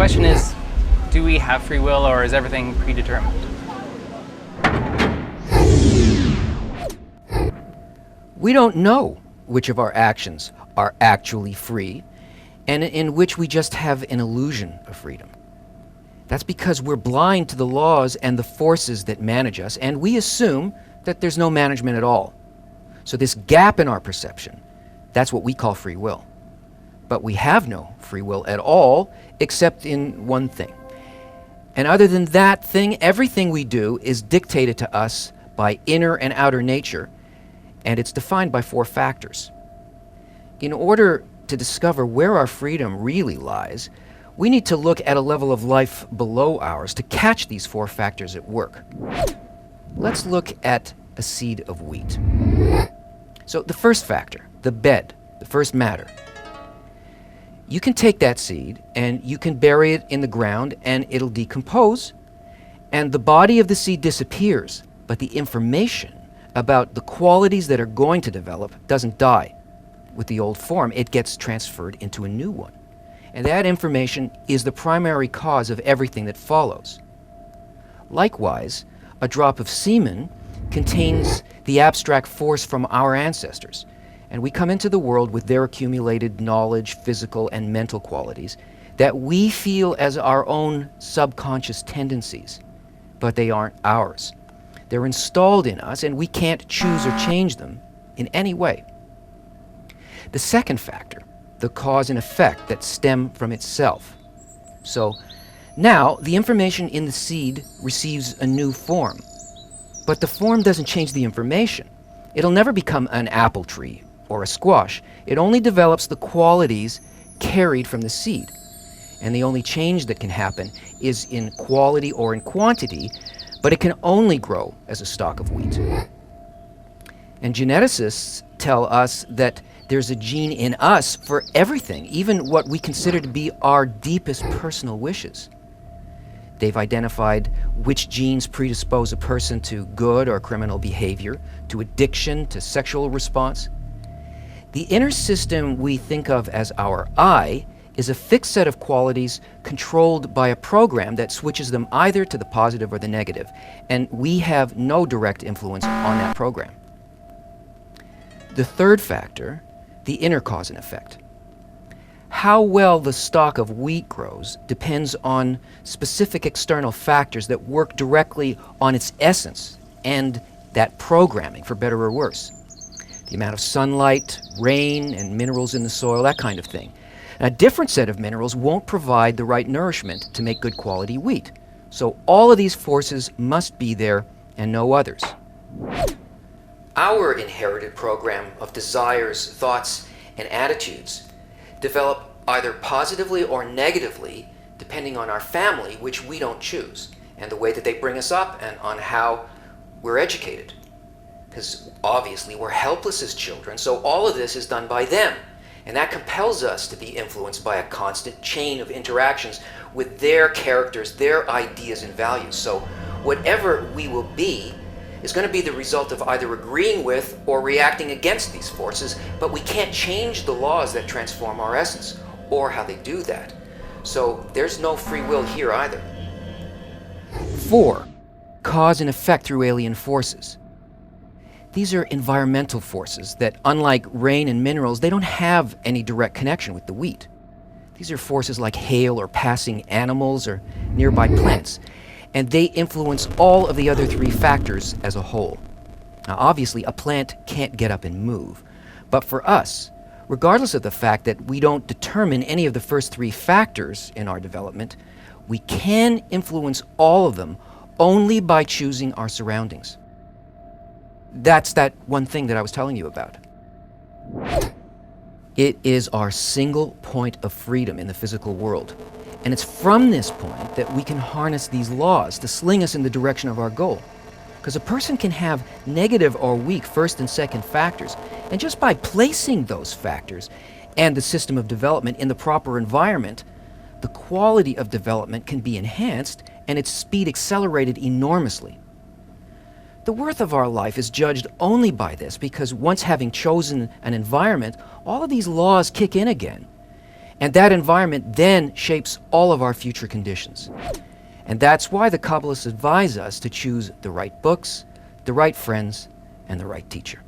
question is, do we have free will, or is everything predetermined? We don't know which of our actions are actually free and in which we just have an illusion of freedom. That's because we're blind to the laws and the forces that manage us, and we assume that there's no management at all. So this gap in our perception, that's what we call free will. But we have no free will at all, except in one thing. And other than that thing, everything we do is dictated to us by inner and outer nature, and it's defined by 4 factors. In order to discover where our freedom really lies, we need to look at a level of life below ours to catch these 4 factors at work. Let's look at a seed of wheat. So the first factor, the bed, the first matter. You can take that seed and you can bury it in the ground and it'll decompose, and the body of the seed disappears, but the information about the qualities that are going to develop doesn't die with the old form. It gets transferred into a new one. And that information is the primary cause of everything that follows. Likewise, a drop of semen contains the abstract force from our ancestors, and we come into the world with their accumulated knowledge, physical and mental qualities that we feel as our own subconscious tendencies, but they aren't ours. They're installed in us, and we can't choose or change them in any way. The second factor, the cause and effect that stem from itself. So now the information in the seed receives a new form, but the form doesn't change the information. It'll never become an apple tree or a squash. It only develops the qualities carried from the seed. And the only change that can happen is in quality or in quantity, but it can only grow as a stalk of wheat. And geneticists tell us that there's a gene in us for everything, even what we consider to be our deepest personal wishes. They've identified which genes predispose a person to good or criminal behavior, to addiction, to sexual response. The inner system we think of as our I is a fixed set of qualities controlled by a program that switches them either to the positive or the negative, and we have no direct influence on that program. The third factor, the inner cause and effect. How well the stalk of wheat grows depends on specific external factors that work directly on its essence and that programming, for better or worse. The amount of sunlight, rain, and minerals in the soil, that kind of thing. A different set of minerals won't provide the right nourishment to make good quality wheat. So all of these forces must be there and no others. Our inherited program of desires, thoughts, and attitudes develop either positively or negatively depending on our family, which we don't choose, and the way that they bring us up and on how we're educated. Because obviously we're helpless as children, so all of this is done by them. And that compels us to be influenced by a constant chain of interactions with their characters, their ideas and values. So whatever we will be is going to be the result of either agreeing with or reacting against these forces, but we can't change the laws that transform our essence or how they do that. So there's no free will here either. 4. Cause and effect through alien forces. These are environmental forces that, unlike rain and minerals, they don't have any direct connection with the wheat. These are forces like hail or passing animals or nearby plants, and they influence all of the other 3 factors as a whole. Now, obviously, a plant can't get up and move, but for us, regardless of the fact that we don't determine any of the first 3 factors in our development, we can influence all of them only by choosing our surroundings. That's that one thing that I was telling you about. It is our single point of freedom in the physical world. And it's from this point that we can harness these laws to sling us in the direction of our goal. Because a person can have negative or weak first and second factors, and just by placing those factors and the system of development in the proper environment, the quality of development can be enhanced and its speed accelerated enormously. The worth of our life is judged only by this, because once having chosen an environment, all of these laws kick in again. And that environment then shapes all of our future conditions. And that's why the Kabbalists advise us to choose the right books, the right friends, and the right teacher.